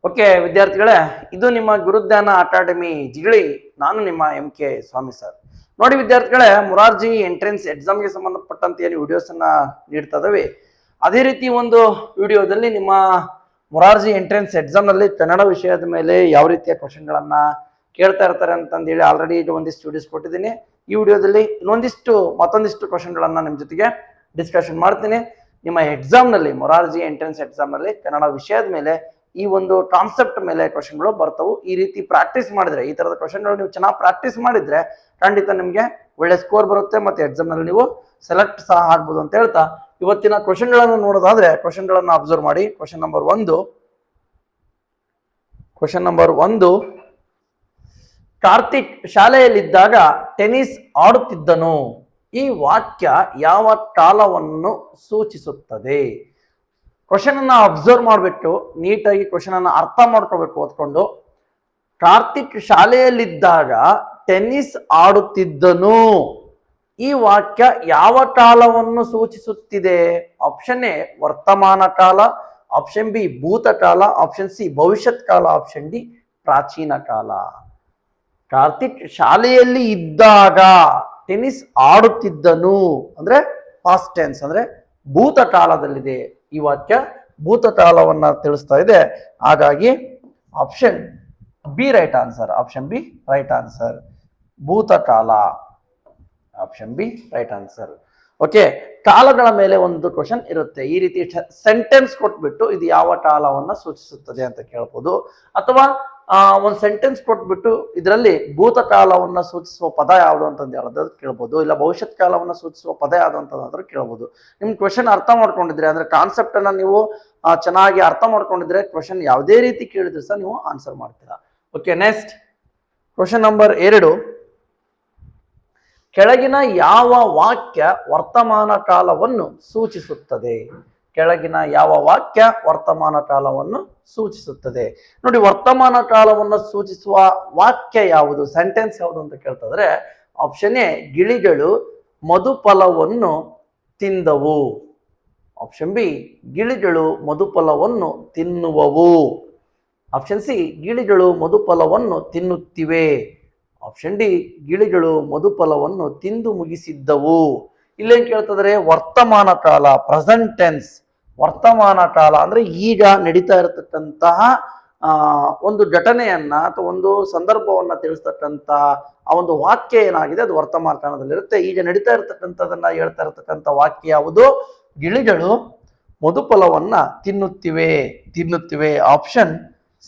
Okay ವಿದ್ಯಾರ್ಥಿಗಳೇ, ಇದು ನಿಮ್ಮ ಗುರುಜ್ಞಾನ ಅಕಾಡೆಮಿ ಜಿಗಳಿ. ನಾನು ನಿಮ್ಮ MK ಸ್ವಾಮಿ ಸರ್. ನೋಡಿ ವಿದ್ಯಾರ್ಥಿಗಳೇ, ಮುರಾರ್ಜಿ ಎಂಟ್ರೆನ್ಸ್ ಎಕ್ಸಾಮ್ಗೆ ಸಂಬಂಧಪಟ್ಟಂತೆ ಏನು ವಿಡಿಯೋಸ್ ಅನ್ನ ನೀಡ್ತಾ ಇದಾವೆ, ಅದೇ ರೀತಿ ಒಂದು ವಿಡಿಯೋದಲ್ಲಿ ನಿಮ್ಮ ಮುರಾರ್ಜಿ ಎಂಟ್ರೆನ್ಸ್ ಎಕ್ಸಾಮ್ ನಲ್ಲಿ ಕನ್ನಡ ವಿಷಯದ ಮೇಲೆ ಯಾವ ರೀತಿಯ ಕ್ವಶನ್ಗಳನ್ನ ಕೇಳ್ತಾ ಇರ್ತಾರೆ ಅಂತಂದೇಳಿ ಆಲ್ರೆಡಿ ಒಂದಿಷ್ಟು ವಿಡಿಯೋಸ್ ಕೊಟ್ಟಿದ್ದೀನಿ. ಈ ವಿಡಿಯೋದಲ್ಲಿ ಮತ್ತೊಂದಿಷ್ಟು ಕ್ವಶನ್ಗಳನ್ನ ನಿಮ್ಮ ಜೊತೆಗೆ ಡಿಸ್ಕಷನ್ ಮಾಡ್ತೀನಿ. ನಿಮ್ಮ ಎಕ್ಸಾಮ್ ನಲ್ಲಿ ಮುರಾರ್ಜಿ ಎಂಟ್ರೆನ್ಸ್ ಎಕ್ಸಾಮ್ ನಲ್ಲಿ ಕನ್ನಡ ವಿಷಯದ ಮೇಲೆ ಈ ಒಂದು ಕಾನ್ಸೆಪ್ಟ್ ಮೇಲೆ ಕ್ವಶನ್ಗಳು ಬರ್ತವು. ಈ ರೀತಿ ಪ್ರಾಕ್ಟೀಸ್ ಮಾಡಿದ್ರೆ, ಈ ತರದ ಕ್ವಶನ್ಗಳು ನೀವು ಚೆನ್ನಾಗಿ ಪ್ರಾಕ್ಟೀಸ್ ಮಾಡಿದ್ರೆ ಖಂಡಿತ ನಿಮ್ಗೆ ಒಳ್ಳೆ ಸ್ಕೋರ್ ಬರುತ್ತೆ, ಮತ್ತೆ ಎಕ್ಸಾಮ್ ನಲ್ಲಿ ನೀವು ಸೆಲೆಕ್ಟ್ ಸಹ ಆಗ್ಬೋದು ಅಂತ ಹೇಳ್ತಾ ಇವತ್ತಿನ ಕ್ವಶನ್ಗಳನ್ನು ನೋಡೋದಾದ್ರೆ ಕ್ವಶನ್ಗಳನ್ನ ಅಬ್ಸರ್ವ್ ಮಾಡಿ. ಕ್ವಶನ್ ನಂಬರ್ ಒಂದು, ಕಾರ್ತಿಕ್ ಶಾಲೆಯಲ್ಲಿದ್ದಾಗ ಟೆನ್ನಿಸ್ ಆಡುತ್ತಿದ್ದನು. ಈ ವಾಕ್ಯ ಯಾವ ಕಾಲವನ್ನು ಸೂಚಿಸುತ್ತದೆ? ಕ್ವಶನ್ ಅನ್ನ ಅಬ್ಸರ್ವ್ ಮಾಡ್ಬಿಟ್ಟು ನೀಟಾಗಿ ಕ್ವಶನ್ ಅನ್ನ ಅರ್ಥ ಮಾಡ್ಕೋಬೇಕು ಓದ್ಕೊಂಡು. ಕಾರ್ತಿಕ್ ಶಾಲೆಯಲ್ಲಿದ್ದಾಗ ಟೆನ್ನಿಸ್ ಆಡುತ್ತಿದ್ದನು. ಈ ವಾಕ್ಯ ಯಾವ ಕಾಲವನ್ನು ಸೂಚಿಸುತ್ತಿದೆ? ಆಪ್ಷನ್ ಎ ವರ್ತಮಾನ ಕಾಲ, ಆಪ್ಷನ್ ಬಿ ಭೂತಕಾಲ, ಆಪ್ಷನ್ ಸಿ ಭವಿಷ್ಯತ್ ಕಾಲ, ಆಪ್ಷನ್ ಡಿ ಪ್ರಾಚೀನ ಕಾಲ. ಕಾರ್ತಿಕ್ ಶಾಲೆಯಲ್ಲಿ ಇದ್ದಾಗ ಟೆನ್ನಿಸ್ ಆಡುತ್ತಿದ್ದನು ಅಂದ್ರೆ ಪಾಸ್ಟ್ ಟೆನ್ಸ್, ಅಂದ್ರೆ ಭೂತಕಾಲದಲ್ಲಿದೆ. ಈ ವಾಕ್ಯ ಭೂತಕಾಲವನ್ನ ತಿಳಿಸ್ತಾ ಇದೆ. ಹಾಗಾಗಿ option B right answer. Option B right answer. ಭೂತಕಾಲ, option B right answer. Okay, ಕಾಲಗಳ ಮೇಲೆ ಒಂದು ಕ್ವಶನ್ ಇರುತ್ತೆ. ಈ ರೀತಿ ಸೆಂಟೆನ್ಸ್ ಕೊಟ್ಬಿಟ್ಟು ಇದು ಯಾವ ಕಾಲವನ್ನ ಸೂಚಿಸುತ್ತದೆ ಅಂತ ಕೇಳ್ಬೋದು, ಅಥವಾ ಒಂದು ಸೆಂಟೆನ್ಸ್ ಕೊಟ್ಬಿಟ್ಟು ಇದರಲ್ಲಿ ಭೂತಕಾಲವನ್ನ ಸೂಚಿಸುವ ಪದ ಯಾವುದು ಅಂತಂದು ಹೇಳೋದಾದ್ರು ಕೇಳ್ಬೋದು, ಇಲ್ಲ ಭವಿಷ್ಯತ್ ಕಾಲವನ್ನ ಸೂಚಿಸುವ ಪದ ಯಾವುದು ಅಂತಂದಾದ್ರೂ ಕೇಳ್ಬೋದು. ನಿಮ್ ಕ್ವಶನ್ ಅರ್ಥ ಮಾಡ್ಕೊಂಡಿದ್ರೆ, ಅಂದ್ರೆ ಕಾನ್ಸೆಪ್ಟ್ ಅನ್ನ ನೀವು ಚೆನ್ನಾಗಿ ಅರ್ಥ ಮಾಡ್ಕೊಂಡಿದ್ರೆ ಕ್ವಶನ್ ಯಾವುದೇ ರೀತಿ ಕೇಳಿದ್ರು ಸಹ ನೀವು ಆನ್ಸರ್ ಮಾಡ್ತೀರಾ. ಓಕೆ, ನೆಕ್ಸ್ಟ್ ಕ್ವಶನ್ ನಂಬರ್ 2, ಕೆಳಗಿನ ಯಾವ ವಾಕ್ಯ ವರ್ತಮಾನ ಕಾಲವನ್ನು ಸೂಚಿಸುತ್ತದೆ? ಕೆಳಗಿನ ಯಾವ ವಾಕ್ಯ ವರ್ತಮಾನ ಕಾಲವನ್ನು ಸೂಚಿಸುತ್ತದೆ? ನೋಡಿ, ವರ್ತಮಾನ ಕಾಲವನ್ನು ಸೂಚಿಸುವ ವಾಕ್ಯ ಯಾವುದು, ಸೆಂಟೆನ್ಸ್ ಯಾವುದು ಅಂತ ಕೇಳ್ತಿದ್ರೆ ಆಪ್ಷನ್ ಎ ಗಿಳಿಗಳು ಮಧುಫಲವನ್ನು ತಿಂದವು, ಆಪ್ಷನ್ ಬಿ ಗಿಳಿಗಳು ಮಧುಫಲವನ್ನು ತಿನ್ನುವವು, ಆಪ್ಷನ್ ಸಿ ಗಿಳಿಗಳು ಮಧುಫಲವನ್ನು ತಿನ್ನುತ್ತಿವೆ, ಆಪ್ಷನ್ ಡಿ ಗಿಳಿಗಳು ಮಧುಫಲವನ್ನು ತಿಂದು ಮುಗಿಸಿದ್ದವು. ಇಲ್ಲೇನ್ ಕೇಳ್ತಿದ್ರೆ ವರ್ತಮಾನ ಕಾಲ, ಪ್ರೆಸೆಂಟ್ ಟೆನ್ಸ್. ವರ್ತಮಾನ ಕಾಲ ಅಂದ್ರೆ ಈಗ ನಡೀತಾ ಇರತಕ್ಕಂತಹ ಒಂದು ಘಟನೆಯನ್ನ ಅಥವಾ ಒಂದು ಸಂದರ್ಭವನ್ನ ತಿಳಿಸ್ತಕ್ಕಂತ ಆ ಒಂದು ವಾಕ್ಯ ಏನಾಗಿದೆ ಅದು ವರ್ತಮಾನ ಕಾಲದಲ್ಲಿರುತ್ತೆ. ಈಗ ನಡೀತಾ ಇರತಕ್ಕಂಥದನ್ನ ಹೇಳ್ತಾ ಇರತಕ್ಕಂಥ ವಾಕ್ಯ ಯಾವುದು? ಗಿಳಿಗಳು ಮಧುಫಲವನ್ನ ತಿನ್ನುತ್ತಿವೆ. Option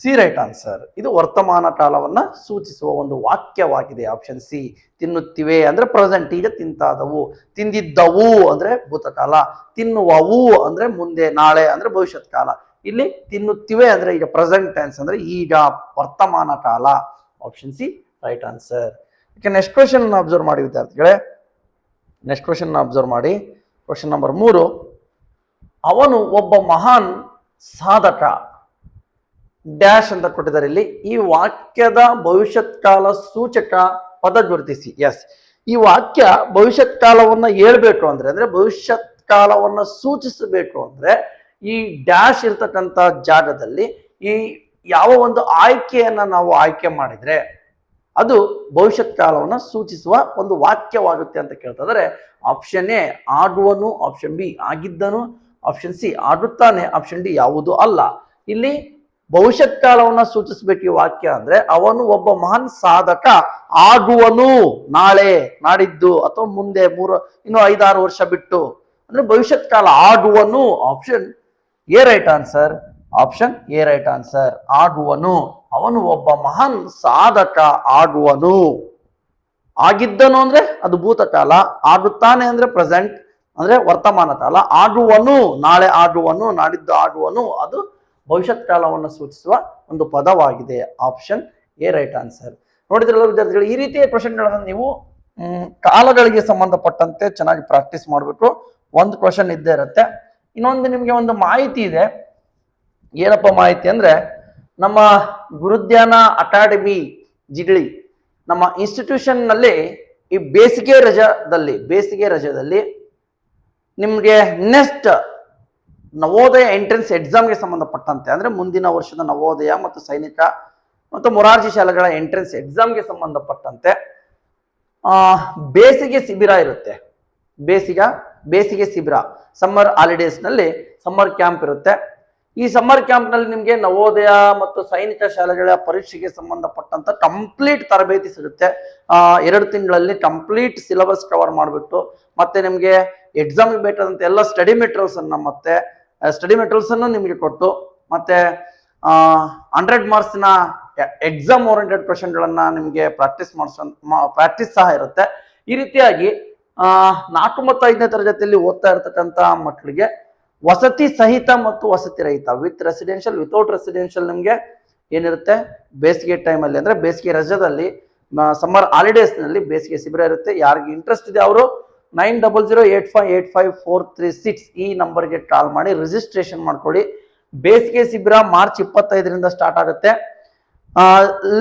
C right answer. ಇದು ವರ್ತಮಾನ ಕಾಲವನ್ನ ಸೂಚಿಸುವ ಒಂದು ವಾಕ್ಯವಾಗಿದೆ. Option C. ತಿನ್ನುತ್ತಿವೆ ಅಂದ್ರೆ ಪ್ರೆಸೆಂಟ್, ಈಗ ತಿಂತಾದವು. ತಿಂದಿದ್ದವು ಅಂದ್ರೆ ಭೂತಕಾಲ. ತಿನ್ನುವವು ಅಂದ್ರೆ ಮುಂದೆ, ನಾಳೆ ಅಂದ್ರೆ ಭವಿಷ್ಯತ್ ಕಾಲ. ಇಲ್ಲಿ ತಿನ್ನುತ್ತಿವೆ ಅಂದ್ರೆ ಈಗ ಪ್ರೆಸೆಂಟ್ ಟೆನ್ಸ್, ಅಂದ್ರೆ ಈಗ ವರ್ತಮಾನ ಕಾಲ. Option C right answer. Okay, next question observe ಮಾಡಿ ವಿದ್ಯಾರ್ಥಿಗಳೇ. ನೆಕ್ಸ್ಟ್ ಕ್ವಶನ್ ಅಬ್ಸರ್ವ್ ಮಾಡಿ. ಕ್ವಶನ್ ನಂಬರ್ 3, ಅವನು ಒಬ್ಬ ಮಹಾನ್ ಸಾಧಕ ಡ್ಯಾಶ್ ಅಂತ ಕೊಟ್ಟಿದ್ದಾರೆ. ಇಲ್ಲಿ ಈ ವಾಕ್ಯದ ಭವಿಷ್ಯತ್ ಕಾಲ ಸೂಚಕ ಪದ ಗುರುತಿಸಿ. ಎಸ್, ಈ ವಾಕ್ಯ ಭವಿಷ್ಯತ್ ಕಾಲವನ್ನ ಹೇಳ್ಬೇಕು ಅಂದ್ರೆ ಭವಿಷ್ಯತ್ ಕಾಲವನ್ನ ಸೂಚಿಸಬೇಕು ಅಂದ್ರೆ ಈ ಡ್ಯಾಶ್ ಇರ್ತಕ್ಕಂಥ ಜಾಗದಲ್ಲಿ ಈ ಯಾವ ಒಂದು ಆಯ್ಕೆಯನ್ನ ನಾವು ಆಯ್ಕೆ ಮಾಡಿದ್ರೆ ಅದು ಭವಿಷ್ಯತ್ ಕಾಲವನ್ನ ಸೂಚಿಸುವ ಒಂದು ವಾಕ್ಯವಾಗುತ್ತೆ ಅಂತ ಕೇಳ್ತಿದ್ರೆ ಆಪ್ಷನ್ ಎ ಆಗುವನು, ಆಪ್ಷನ್ ಬಿ ಆಗಿದ್ದನು, ಆಪ್ಷನ್ ಸಿ ಆಗುತ್ತಾನೆ, ಆಪ್ಷನ್ ಡಿ ಯಾವುದು ಅಲ್ಲ. ಇಲ್ಲಿ ಭವಿಷ್ಯತ್ ಕಾಲವನ್ನ ಸೂಚಿಸಬೇಕು ಈ ವಾಕ್ಯ ಅಂದ್ರೆ ಅವನು ಒಬ್ಬ ಮಹಾನ್ ಸಾಧಕ ಆಗುವನು, ನಾಳೆ, ನಾಡಿದ್ದು ಅಥವಾ ಮುಂದೆ ಇನ್ನು 5-6 ವರ್ಷ ಬಿಟ್ಟು, ಅಂದ್ರೆ ಭವಿಷ್ಯತ್ ಕಾಲ. ಆಗುವನು, option A right answer. Option A right answer. ಆಗುವನು, ಅವನು ಒಬ್ಬ ಮಹಾನ್ ಸಾಧಕ ಆಗುವನು. ಆಗಿದ್ದನು ಅಂದ್ರೆ ಅದು ಭೂತಕಾಲ, ಆಗುತ್ತಾನೆ ಅಂದ್ರೆ ಪ್ರೆಸೆಂಟ್, ಅಂದ್ರೆ ವರ್ತಮಾನ ಕಾಲ. ಆಗುವನು, ನಾಳೆ ಆಗುವನು, ನಾಡಿದ್ದು ಆಗುವನು, ಅದು ಭವಿಷ್ಯತ್ ಕಾಲವನ್ನು ಸೂಚಿಸುವ ಒಂದು ಪದವಾಗಿದೆ. Option A right answer. ನೋಡಿದ್ರಲ್ಲ ವಿದ್ಯಾರ್ಥಿಗಳು, ಈ ರೀತಿಯ ಕ್ವಶನ್ಗಳನ್ನು ನೀವು ಕಾಲಗಳಿಗೆ ಸಂಬಂಧಪಟ್ಟಂತೆ ಚೆನ್ನಾಗಿ ಪ್ರಾಕ್ಟೀಸ್ ಮಾಡಬೇಕು. ಒಂದು ಕ್ವಶನ್ ಇದ್ದೇ ಇರುತ್ತೆ. ಇನ್ನೊಂದು ನಿಮಗೆ ಒಂದು ಮಾಹಿತಿ ಇದೆ. ಏನಪ್ಪ ಮಾಹಿತಿ ಅಂದ್ರೆ, ನಮ್ಮ ಗುರುಜ್ಞಾನ ಅಕಾಡೆಮಿ ಜಿಗಳಿ ನಮ್ಮ ಇನ್ಸ್ಟಿಟ್ಯೂಷನ್ ನಲ್ಲಿ ಈ ಬೇಸಿಗೆ ರಜದಲ್ಲಿ ನಿಮ್ಗೆ ನವೋದಯ ಎಂಟ್ರೆನ್ಸ್ ಎಕ್ಸಾಮ್ಗೆ ಸಂಬಂಧಪಟ್ಟಂತೆ ಅಂದ್ರೆ ಮುಂದಿನ ವರ್ಷದ ನವೋದಯ ಮತ್ತು ಸೈನಿಕ ಮತ್ತು ಮೊರಾರ್ಜಿ ಶಾಲೆಗಳ ಎಂಟ್ರೆನ್ಸ್ ಎಕ್ಸಾಮ್ಗೆ ಸಂಬಂಧಪಟ್ಟಂತೆ ಬೇಸಿಗೆ ಶಿಬಿರ ಇರುತ್ತೆ. ಬೇಸಿಗೆ ಶಿಬಿರ ಸಮ್ಮರ್ ಹಾಲಿಡೇಸ್ ನಲ್ಲಿ ಸಮ್ಮರ್ ಕ್ಯಾಂಪ್ ಇರುತ್ತೆ. ಈ ಸಮ್ಮರ್ ಕ್ಯಾಂಪ್ ನಲ್ಲಿ ನಿಮಗೆ ನವೋದಯ ಮತ್ತು ಸೈನಿಕ ಶಾಲೆಗಳ ಪರೀಕ್ಷೆಗೆ ಸಂಬಂಧಪಟ್ಟಂತ ಕಂಪ್ಲೀಟ್ ತರಬೇತಿ ಸಿಗುತ್ತೆ. 2 ತಿಂಗಳಲ್ಲಿ ಕಂಪ್ಲೀಟ್ ಸಿಲೆಬಸ್ ಕವರ್ ಮಾಡಿಬಿಟ್ಟು ಮತ್ತೆ ನಿಮಗೆ ಎಕ್ಸಾಮ್ಗೆ ಬೇಕಾದಂತ ಎಲ್ಲ ಸ್ಟಡಿ ಮೆಟೀರಿಯಲ್ಸ್ ಅನ್ನು ನಿಮಗೆ ಕೊಟ್ಟು ಮತ್ತೆ 100 ಮಾರ್ಕ್ಸ್ನ ಎಕ್ಸಾಮ್ ಓರಿಯೆಂಟೆಡ್ ಕ್ವೆಶ್ಚನ್ಗಳನ್ನ ನಿಮಗೆ ಪ್ರಾಕ್ಟೀಸ್ ಸಹ ಇರುತ್ತೆ. ಈ ರೀತಿಯಾಗಿ 4 ಮತ್ತು 5ನೇ ತರಗತಿಯಲ್ಲಿ ಓದ್ತಾ ಇರತಕ್ಕಂತ ಮಕ್ಕಳಿಗೆ ವಸತಿ ಸಹಿತ ಮತ್ತು ವಸತಿ ರಹಿತ ವಿತ್ ರೆಸಿಡೆನ್ಷಿಯಲ್ ವಿತೌಟ್ ರೆಸಿಡೆನ್ಷಿಯಲ್ ನಿಮಗೆ ಏನಿರುತ್ತೆ ಬೇಸಿಗೆ ಟೈಮಲ್ಲಿ ಅಂದ್ರೆ ಬೇಸಿಗೆ ರಜದಲ್ಲಿ ಸಮ್ಮರ್ ಹಾಲಿಡೇಸ್ ನಲ್ಲಿ ಬೇಸಿಗೆ ಶಿಬಿರ ಇರುತ್ತೆ. ಯಾರಿಗೆ ಇಂಟ್ರೆಸ್ಟ್ ಇದೆ ಅವರು 9008585436 ಈ ನಂಬರ್ಗೆ ಕಾಲ್ ಮಾಡಿ ರಿಜಿಸ್ಟ್ರೇಷನ್ ಮಾಡ್ಕೊಳ್ಳಿ. ಬೇಸಿಗೆ ಶಿಬಿರ ಮಾರ್ಚ್ 25ರಿಂದ ಸ್ಟಾರ್ಟ್ ಆಗುತ್ತೆ.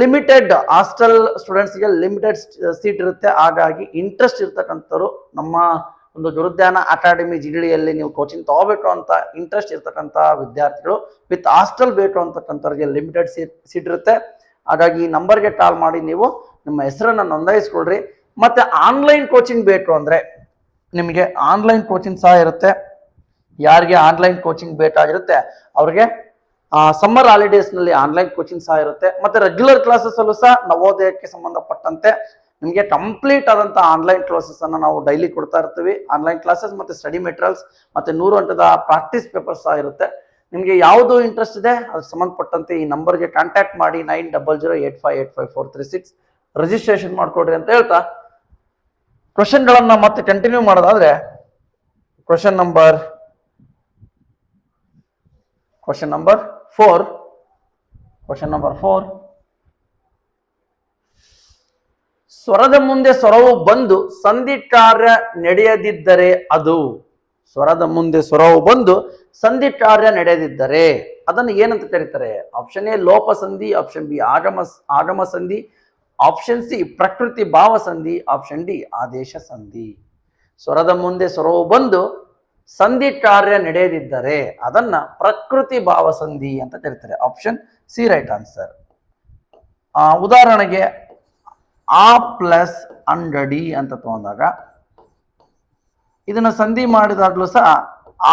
ಲಿಮಿಟೆಡ್ ಹಾಸ್ಟೆಲ್ ಸ್ಟೂಡೆಂಟ್ಸ್ಗೆ ಲಿಮಿಟೆಡ್ ಸೀಟ್ ಇರುತ್ತೆ. ಹಾಗಾಗಿ ಇಂಟ್ರೆಸ್ಟ್ ಇರ್ತಕ್ಕಂಥವ್ರು ನಮ್ಮ ಒಂದು ಗುರುಧ್ಯಾನ ಅಕಾಡೆಮಿ ಜಿಗಳಿಯಲ್ಲಿ ನೀವು ಕೋಚಿಂಗ್ ತಗೋಬೇಕು ಅಂತ ಇಂಟ್ರೆಸ್ಟ್ ಇರ್ತಕ್ಕಂಥ ವಿದ್ಯಾರ್ಥಿಗಳು ವಿತ್ ಹಾಸ್ಟೆಲ್ ಬೇಕು ಅಂತಕ್ಕಂಥವ್ರಿಗೆ ಲಿಮಿಟೆಡ್ ಸೀಟ್ ಇರುತ್ತೆ. ಹಾಗಾಗಿ ಈ ನಂಬರ್ಗೆ ಕಾಲ್ ಮಾಡಿ ನೀವು ನಿಮ್ಮ ಹೆಸರನ್ನು ನೋಂದಾಯಿಸ್ಕೊಳ್ರಿ. ಮತ್ತೆ ಆನ್ಲೈನ್ ಕೋಚಿಂಗ್ ಬೇಕು ಅಂದ್ರೆ ನಿಮಗೆ ಆನ್ಲೈನ್ ಕೋಚಿಂಗ್ ಸಹ ಇರುತ್ತೆ. ಯಾರಿಗೆ ಆನ್ಲೈನ್ ಕೋಚಿಂಗ್ ಬೇಕಾಗಿರುತ್ತೆ ಅವ್ರಿಗೆ ಸಮ್ಮರ್ ಹಾಲಿಡೇಸ್ ನಲ್ಲಿ ಆನ್ಲೈನ್ ಕೋಚಿಂಗ್ ಸಹ ಇರುತ್ತೆ. ಮತ್ತೆ ರೆಗ್ಯುಲರ್ ಕ್ಲಾಸಸ್ ಅಲ್ಲೂ ಸಹ ನವೋದಯಕ್ಕೆ ಸಂಬಂಧಪಟ್ಟಂತೆ ನಿಮಗೆ ಕಂಪ್ಲೀಟ್ ಆದಂತ ಆನ್ಲೈನ್ ಕ್ಲಾಸಸ್ ಅನ್ನ ನಾವು ಡೈಲಿ ಕೊಡ್ತಾ ಇರ್ತೀವಿ. ಆನ್ಲೈನ್ ಕ್ಲಾಸಸ್ ಮತ್ತೆ ಸ್ಟಡಿ ಮೆಟೀರಿಯಲ್ಸ್ ಮತ್ತೆ 100 ಗಂಟೆದ ಪ್ರಾಕ್ಟೀಸ್ ಪೇಪರ್ ಸಹ ಇರುತ್ತೆ. ನಿಮಗೆ ಯಾವುದು ಇಂಟ್ರೆಸ್ಟ್ ಇದೆ ಅದಕ್ಕೆ ಸಂಬಂಧಪಟ್ಟಂತೆ ಈ ನಂಬರ್ಗೆ ಕಾಂಟ್ಯಾಕ್ಟ್ ಮಾಡಿ 9008585436 ರಿಜಿಸ್ಟ್ರೇಷನ್ ಮಾಡ್ಕೊಡ್ರಿ ಅಂತ ಹೇಳ್ತಾ ಕ್ವಶನ್ಗಳನ್ನ ಮತ್ತೆ ಕಂಟಿನ್ಯೂ ಮಾಡೋದಾದ್ರೆ ಕ್ವಶನ್ ನಂಬರ್ 4 ಸ್ವರದ ಮುಂದೆ ಸ್ವರವು ಬಂದು ಸಂಧಿ ಕಾರ್ಯ ನಡೆಯದಿದ್ದರೆ ಅದು ಸ್ವರದ ಮುಂದೆ ಸ್ವರವು ಬಂದು ಸಂಧಿ ಕಾರ್ಯ ನಡೆಯದಿದ್ದರೆ ಅದನ್ನು ಏನಂತ ಕರೀತಾರೆ? ಆಪ್ಷನ್ ಎ ಲೋಪ ಸಂಧಿ, ಆಪ್ಷನ್ ಬಿ ಆಗಮ ಸಂಧಿ, ಆಪ್ಷನ್ ಸಿ ಪ್ರಕೃತಿ ಭಾವ ಸಂಧಿ, ಆಪ್ಷನ್ ಡಿ ಆದೇಶ ಸಂಧಿ. ಸ್ವರದ ಮುಂದೆ ಸ್ವರವು ಬಂದು ಸಂಧಿ ಕಾರ್ಯ ನಡೆಯದಿದ್ದರೆ ಅದನ್ನ ಪ್ರಕೃತಿ ಭಾವ ಸಂಧಿ ಅಂತ ಕರೀತಾರೆ. Option C right answer. ಉದಾಹರಣೆಗೆ ಆ ಪ್ಲಸ್ ಅಂಗಡಿ ಅಂತ ತಗೊಂಡಾಗ ಇದನ್ನ ಸಂಧಿ ಮಾಡಿದಾಗ್ಲೂ ಸಹ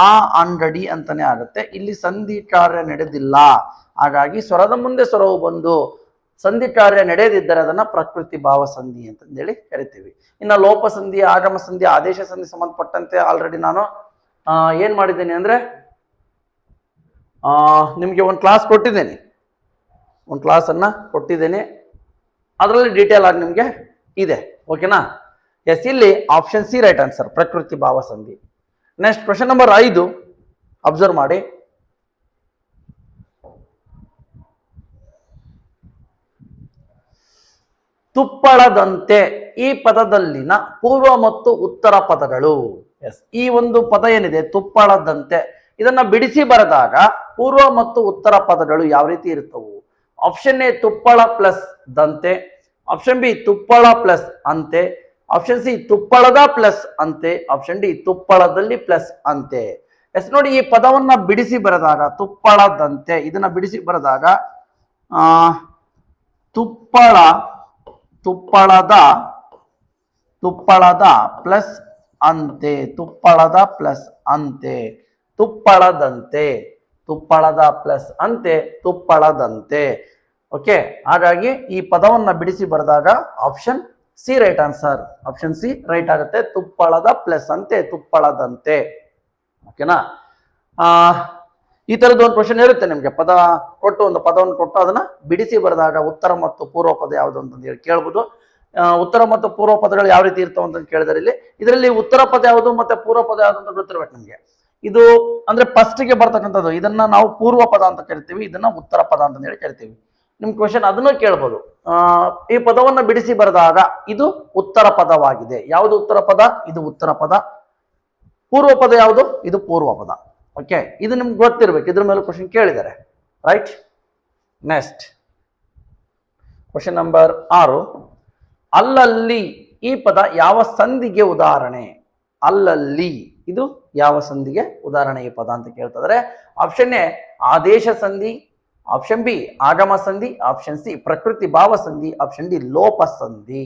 ಆ ಅಂಗಡಿ ಅಂತಾನೆ ಆಗುತ್ತೆ. ಇಲ್ಲಿ ಸಂಧಿ ಕಾರ್ಯ ನಡೆದಿಲ್ಲ, ಹಾಗಾಗಿ ಸ್ವರದ ಮುಂದೆ ಸ್ವರವು ಬಂದು ಸಂಧಿ ಕಾರ್ಯ ನಡೆಯದಿದ್ದರೆ ಅದನ್ನ ಪ್ರಕೃತಿ ಭಾವ ಸಂಧಿ ಅಂತಂದೇಳಿ ಕರಿತೀವಿ. ಇನ್ನು ಲೋಪ ಸಂಧಿ, ಆಗಮ ಸಂಧಿ, ಆದೇಶ ಸಂಧಿ ಸಂಬಂಧಪಟ್ಟಂತೆ ಆಲ್ರೆಡಿ ನಾನು ಏನ್ ಮಾಡಿದ್ದೇನೆ ಅಂದ್ರೆ ನಿಮ್ಗೆ ಒಂದು ಕ್ಲಾಸ್ ಕೊಟ್ಟಿದ್ದೇನೆ. ಅದರಲ್ಲಿ ಡೀಟೇಲ್ ಆಗಿ ನಿಮ್ಗೆ ಇದೆ. ಓಕೆನಾ? ಎಸ್, ಇಲ್ಲಿ ಆಪ್ಷನ್ ಸಿ ರೈಟ್ ಆನ್ಸರ್, ಪ್ರಕೃತಿ ಭಾವ ಸಂಧಿ. ನೆಕ್ಸ್ಟ್ ಕ್ವಶನ್ ನಂಬರ್ 5 ಅಬ್ಸರ್ವ್ ಮಾಡಿ. ತುಪ್ಪಳದಂತೆ ಈ ಪದದಲ್ಲಿನ ಪೂರ್ವ ಮತ್ತು ಉತ್ತರ ಪದಗಳು. ಎಸ್, ಈ ಒಂದು ಪದ ಏನಿದೆ ತುಪ್ಪಳದಂತೆ, ಇದನ್ನ ಬಿಡಿಸಿ ಬರೆದಾಗ ಪೂರ್ವ ಮತ್ತು ಉತ್ತರ ಪದಗಳು ಯಾವ ರೀತಿ ಇರ್ತವು? ಆಪ್ಷನ್ ಎ ತುಪ್ಪಳ ಪ್ಲಸ್ ದಂತೆ, ಆಪ್ಷನ್ ಬಿ ತುಪ್ಪಳ ಪ್ಲಸ್ ಅಂತೆ, ಆಪ್ಷನ್ ಸಿ ತುಪ್ಪಳದ ಪ್ಲಸ್ ಅಂತೆ, ಆಪ್ಷನ್ ಡಿ ತುಪ್ಪಳದಲ್ಲಿ ಪ್ಲಸ್ ಅಂತೆ. ಎಸ್ ನೋಡಿ, ಈ ಪದವನ್ನ ಬಿಡಿಸಿ ಬರೆದಾಗ ತುಪ್ಪಳದಂತೆ, ಇದನ್ನ ಬಿಡಿಸಿ ಬರೆದಾಗ ತುಪ್ಪಳದ ಪ್ಲಸ್ ಅಂತೆ, ತುಪ್ಪಳದ ಪ್ಲಸ್ ಅಂತೆ, ತುಪ್ಪಳದಂತೆ, ತುಪ್ಪಳದ ಪ್ಲಸ್ ಅಂತೆ, ತುಪ್ಪಳದಂತೆ. ಓಕೆ, ಹಾಗಾಗಿ ಈ ಪದವನ್ನ ಬಿಡಿಸಿ ಬರೆದಾಗ option C right answer. Option C right ಆಗುತ್ತೆ. ತುಪ್ಪಳದ ಪ್ಲಸ್ ಅಂತೆ, ತುಪ್ಪಳದಂತೆ. ಓಕೆನಾ? ಈ ತರದ್ದು ಒಂದು ಕ್ವಶನ್ ಇರುತ್ತೆ ನಿಮ್ಗೆ. ಒಂದು ಪದವನ್ನು ಕೊಟ್ಟು ಅದನ್ನ ಬಿಡಿಸಿ ಬರೆದಾಗ ಉತ್ತರ ಮತ್ತು ಪೂರ್ವ ಪದ ಯಾವುದು ಅಂತಂದು ಹೇಳಿ ಕೇಳ್ಬೋದು. ಉತ್ತರ ಮತ್ತು ಪೂರ್ವ ಪದಗಳು ಯಾವ ರೀತಿ ಇರ್ತಾವ ಅಂತ ಕೇಳಿದರೆ ಇದರಲ್ಲಿ ಉತ್ತರ ಪದ ಯಾವುದು ಮತ್ತೆ ಪೂರ್ವ ಪದ ಯಾವುದು ಅಂತ ಗೊತ್ತಿರ್ಬೇಕು ನಿಮ್ಗೆ. ಇದು ಅಂದ್ರೆ ಫಸ್ಟ್ ಗೆ ಬರ್ತಕ್ಕಂಥದ್ದು, ಇದನ್ನ ನಾವು ಪೂರ್ವ ಪದ ಅಂತ ಕರಿತೀವಿ, ಇದನ್ನ ಉತ್ತರ ಪದ ಅಂತ ಹೇಳಿ ಕರಿತೀವಿ. ನಿಮ್ ಕ್ವಶನ್ ಅದನ್ನು ಕೇಳ್ಬೋದು. ಈ ಪದವನ್ನ ಬಿಡಿಸಿ ಬರೆದಾಗ ಇದು ಉತ್ತರ ಪದವಾಗಿದೆ. ಯಾವುದು ಉತ್ತರ ಪದ? ಇದು ಉತ್ತರ ಪದ. ಪೂರ್ವ ಪದ ಯಾವುದು? ಇದು ಪೂರ್ವ ಪದ. ಓಕೆ, ಇದು ನಿಮ್ಗೆ ಗೊತ್ತಿರ್ಬೇಕು. ಇದ್ರ ಮೇಲೆ ಕ್ವಶನ್ ಕೇಳಿದ್ದಾರೆ, ರೈಟ್? Next question number 6. ಅಲ್ಲಲ್ಲಿ ಈ ಪದ ಯಾವ ಸಂಧಿಗೆ ಉದಾಹರಣೆ? ಅಲ್ಲಲ್ಲಿ ಇದು ಯಾವ ಸಂಧಿಗೆ ಉದಾಹರಣೆ ಈ ಪದ ಅಂತ ಕೇಳ್ತಿದ್ರೆ ಆಪ್ಷನ್ ಎ ಆದೇಶ ಸಂಧಿ, ಆಪ್ಷನ್ ಬಿ ಆಗಮ ಸಂಧಿ, ಆಪ್ಷನ್ ಸಿ ಪ್ರಕೃತಿ ಭಾವ ಸಂಧಿ, ಆಪ್ಷನ್ ಡಿ ಲೋಪ ಸಂಧಿ.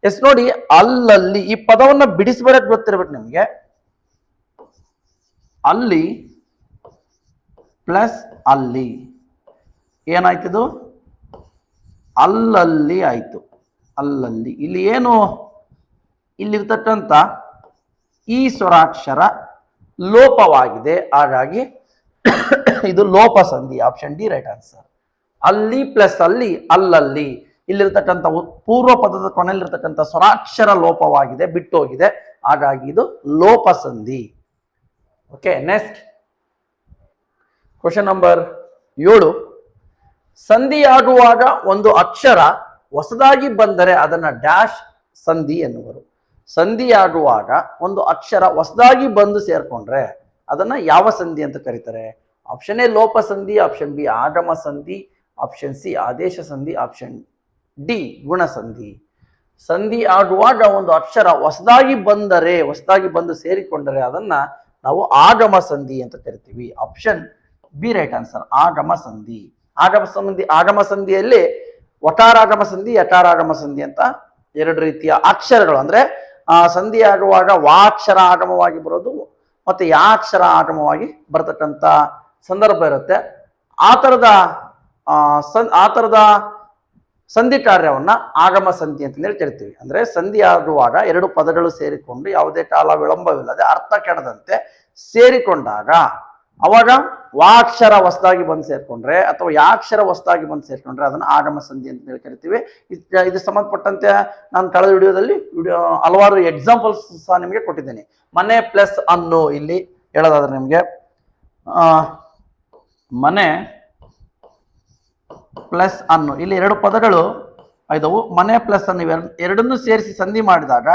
ಎಸ್ ನೋಡಿ, ಅಲ್ಲಲ್ಲಿ ಈ ಪದವನ್ನ ಬಿಡಿಸ್ಬೇಡಕ್ ಗೊತ್ತಿರ್ಬೇಕು ನಿಮ್ಗೆ. ಅಲ್ಲಿ ಪ್ಲಸ್ ಅಲ್ಲಿ ಏನಾಯ್ತಿದು? ಅಲ್ಲಲ್ಲಿ ಆಯ್ತು. ಅಲ್ಲಲ್ಲಿ ಇಲ್ಲಿ ಏನು, ಇಲ್ಲಿರ್ತಕ್ಕಂಥ ಈ ಸ್ವರಾಕ್ಷರ ಲೋಪವಾಗಿದೆ, ಹಾಗಾಗಿ ಇದು ಲೋಪ ಸಂಧಿ. Option D right answer. ಅಲ್ಲಿ ಪ್ಲಸ್ ಅಲ್ಲಿ, ಅಲ್ಲಲ್ಲಿ ಇಲ್ಲಿರ್ತಕ್ಕಂಥ ಪೂರ್ವ ಪದದ ಕೊನೆಯಲ್ಲಿರ್ತಕ್ಕಂಥ ಸ್ವರಾಕ್ಷರ ಲೋಪವಾಗಿದೆ, ಬಿಟ್ಟು ಹೋಗಿದೆ, ಹಾಗಾಗಿ ಇದು ಲೋಪ ಸಂಧಿ. Okay, next question number 7. ಸಂಧಿಯಾಗುವಾಗ ಒಂದು ಅಕ್ಷರ ಹೊಸದಾಗಿ ಬಂದರೆ ಅದನ್ನ ಡ್ಯಾಶ್ ಸಂಧಿ ಎನ್ನುವರು. ಸಂಧಿಯಾಗುವಾಗ ಒಂದು ಅಕ್ಷರ ಹೊಸದಾಗಿ ಬಂದು ಸೇರ್ಕೊಂಡ್ರೆ ಅದನ್ನ ಯಾವ ಸಂಧಿ ಅಂತ ಕರೀತಾರೆ? ಆಪ್ಷನ್ ಎ ಲೋಪ ಸಂಧಿ, ಆಪ್ಷನ್ ಬಿ ಆಗಮ ಸಂಧಿ, ಆಪ್ಷನ್ ಸಿ ಆದೇಶ ಸಂಧಿ, ಆಪ್ಷನ್ ಡಿ ಗುಣ ಸಂಧಿ. ಸಂಧಿ ಆಗುವಾಗ ಒಂದು ಅಕ್ಷರ ಹೊಸದಾಗಿ ಬಂದು ಸೇರಿಕೊಂಡರೆ ಅದನ್ನ ನಾವು ಆಗಮ ಸಂಧಿ ಅಂತ ಕರಿತೀವಿ. ಆಪ್ಷನ್ ಬಿ ರೈಟ್ ಆನ್ಸರ್, ಆಗಮ ಸಂಧಿ. ಆಗಮ ಸಂಧಿಯಲ್ಲಿ ವಕಾರಾಗಮ ಸಂಧಿ, ಯಕಾರಾಗಮ ಸಂಧಿ ಅಂತ ಎರಡು ರೀತಿಯ ಅಕ್ಷರಗಳು, ಅಂದ್ರೆ ಸಂಧಿ ಆಗುವಾಗ ವಾಕ್ಷರ ಆಗಮವಾಗಿ ಬರೋದು ಮತ್ತೆ ಯಾ ಅಕ್ಷರ ಆಗಮವಾಗಿ ಬರತಕ್ಕಂಥ ಸಂದರ್ಭ ಇರುತ್ತೆ. ಆ ತರದ ಸಂಧಿ ಕಾರ್ಯವನ್ನ ಆಗಮ ಸಂಧಿ ಅಂತ ಹೇಳಿ ಕರಿತೀವಿ. ಅಂದ್ರೆ ಸಂಧಿ ಆಗುವಾಗ ಎರಡು ಪದಗಳು ಸೇರಿಕೊಂಡು ಯಾವುದೇ ಕಾಲ ವಿಳಂಬವಿಲ್ಲದೆ ಅರ್ಥ ಕೆಡದಂತೆ ಸೇರಿಕೊಂಡಾಗ ಅವಾಗ ವಾಕ್ಷರ ಹೊಸದಾಗಿ ಬಂದು ಸೇರ್ಕೊಂಡ್ರೆ ಅಥವಾ ಯಾಕ್ಷರ ಹೊಸದಾಗಿ ಬಂದು ಸೇರ್ಕೊಂಡ್ರೆ ಅದನ್ನ ಆಗಮ ಸಂಧಿ ಅಂತ ಹೇಳಿ ಕರಿತೀವಿ. ಇದು ಸಂಬಂಧಪಟ್ಟಂತೆ ನಾನು ಕಳೆದ ವಿಡಿಯೋದಲ್ಲಿ ಹಲವಾರು ಎಕ್ಸಾಂಪಲ್ಸ್ ಸಹ ನಿಮಗೆ ಕೊಟ್ಟಿದ್ದೇನೆ. ಮನೆ ಪ್ಲಸ್ ಅನ್ನು ಇಲ್ಲಿ ಹೇಳೋದಾದ್ರೆ ನಿಮಗೆ ಮನೆ ಪ್ಲಸ್ ಅನ್ನು, ಇಲ್ಲಿ ಎರಡು ಪದಗಳು ಆಯ್ದವು. ಮನೆ ಪ್ಲಸ್ ಅನ್ನು ಎರಡನ್ನೂ ಸೇರಿಸಿ ಸಂಧಿ ಮಾಡಿದಾಗ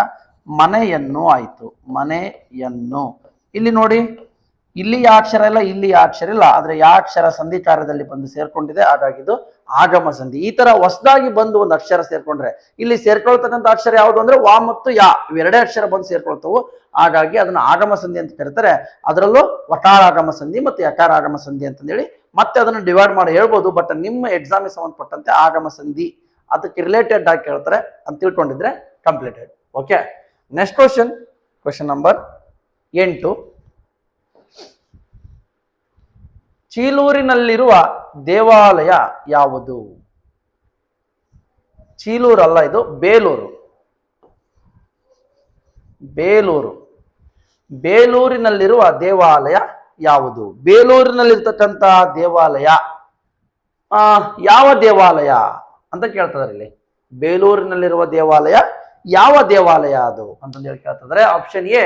ಮನೆಯನ್ನು ಆಯ್ತು, ಮನೆಯನ್ನು. ಇಲ್ಲಿ ನೋಡಿ, ಇಲ್ಲಿ ಯಾ ಅಕ್ಷರ ಇಲ್ಲ, ಇಲ್ಲಿ ಯಾ ಅಕ್ಷರ ಇಲ್ಲ, ಆದ್ರೆ ಯಾ ಅಕ್ಷರ ಸಂಧಿ ಕಾರ್ಯದಲ್ಲಿ ಬಂದು ಸೇರ್ಕೊಂಡಿದೆ, ಹಾಗಾಗಿ ಇದು ಆಗಮ ಸಂಧಿ. ಈ ತರ ಹೊಸದಾಗಿ ಬಂದು ಒಂದು ಅಕ್ಷರ ಸೇರ್ಕೊಂಡ್ರೆ ಇಲ್ಲಿ ಸೇರ್ಕೊಳ್ತಕ್ಕಂಥ ಅಕ್ಷರ ಯಾವುದು ಅಂದ್ರೆ ವಾ ಮತ್ತು ಯಾ, ಇವೆರಡೇ ಅಕ್ಷರ ಬಂದು ಸೇರ್ಕೊಳ್ತವು, ಹಾಗಾಗಿ ಅದನ್ನ ಆಗಮ ಸಂಧಿ ಅಂತ ಕರೀತಾರೆ. ಅದರಲ್ಲೂ ವಕಾರ ಆಗಮ ಸಂಧಿ ಮತ್ತು ಯಕಾರ ಆಗಮ ಸಂಧಿ ಅಂತಂದೇಳಿ ಮತ್ತೆ ಅದನ್ನು ಡಿವೈಡ್ ಮಾಡಿ ಹೇಳ್ಬೋದು. ಬಟ್ ನಿಮ್ಮ ಎಕ್ಸಾಮಿಗೆ ಸಂಬಂಧಪಟ್ಟಂತೆ ಆಗಮ ಸಂಧಿ ಅದಕ್ಕೆ ರಿಲೇಟೆಡ್ ಆಗಿ ಕೇಳ್ತಾರೆ ಅಂತ ತಿಳ್ಕೊಂಡಿದ್ರೆ completed. Okay, next question number 8. ಚೀಲೂರಿನಲ್ಲಿರುವ ದೇವಾಲಯ ಯಾವುದು? ಚೀಲೂರಲ್ಲ, ಇದು ಬೇಲೂರು. ಬೇಲೂರಿನಲ್ಲಿರುವ ದೇವಾಲಯ ಯಾವುದು? ಬೇಲೂರಿನಲ್ಲಿರ್ತಕ್ಕಂಥ ದೇವಾಲಯ ಯಾವ ದೇವಾಲಯ ಅಂತ ಕೇಳ್ತಿದಾರೆ ಇಲ್ಲಿ. ಬೇಲೂರಿನಲ್ಲಿರುವ ದೇವಾಲಯ ಯಾವ ದೇವಾಲಯ ಅದು ಅಂತಂದು ಹೇಳಿ ಕೇಳ್ತಿದ್ರೆ ಆಪ್ಷನ್ ಎ